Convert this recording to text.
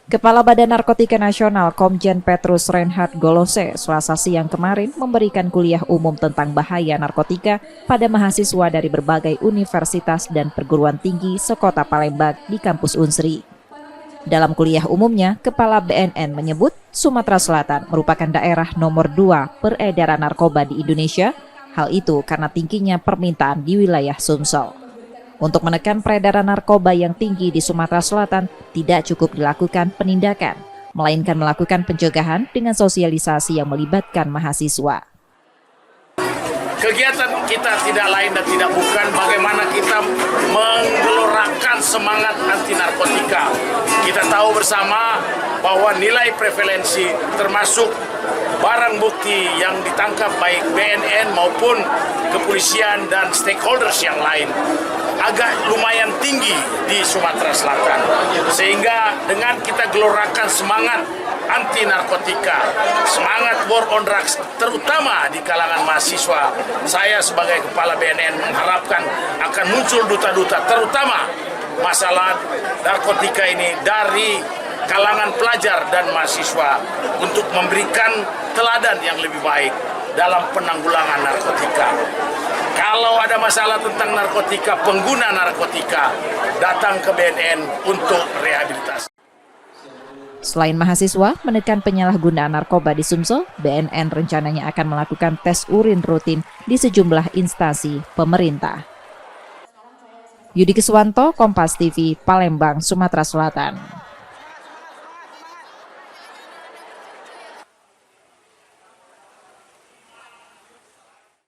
Kepala Badan Narkotika Nasional Komjen Petrus Reinhard Golose Selasa siang kemarin memberikan kuliah umum tentang bahaya narkotika pada mahasiswa dari berbagai universitas dan perguruan tinggi sekota Palembang di kampus Unsri. Dalam kuliah umumnya, Kepala BNN menyebut Sumatera Selatan merupakan daerah nomor 2 peredaran narkoba di Indonesia. Hal itu karena tingginya permintaan di wilayah Sumsel. Untuk menekan peredaran narkoba yang tinggi di Sumatera Selatan, tidak cukup dilakukan penindakan, melainkan melakukan pencegahan dengan sosialisasi yang melibatkan mahasiswa. Kegiatan kita tidak lain dan tidak bukan bagaimana kita menggelorakan semangat anti narkotika. Kita tahu bersama bahwa nilai prevalensi termasuk barang bukti yang ditangkap baik BNN maupun kepolisian dan stakeholders yang lain agak lumayan tinggi di Sumatera Selatan. Sehingga dengan kita gelorakan semangat anti narkotika, semangat war on drugs, terutama di kalangan mahasiswa, saya sebagai Kepala BNN mengharapkan akan muncul duta-duta, terutama masalah narkotika ini dari kalangan pelajar dan mahasiswa untuk memberikan teladan yang lebih baik dalam penanggulangan narkotika. Kalau ada masalah tentang narkotika, pengguna narkotika datang ke BNN untuk rehabilitasi. Selain mahasiswa menekan penyalahgunaan narkoba di Sumsel, BNN rencananya akan melakukan tes urin rutin di sejumlah instansi pemerintah. Yudi Kiswanto, Kompas TV, Palembang, Sumatera Selatan.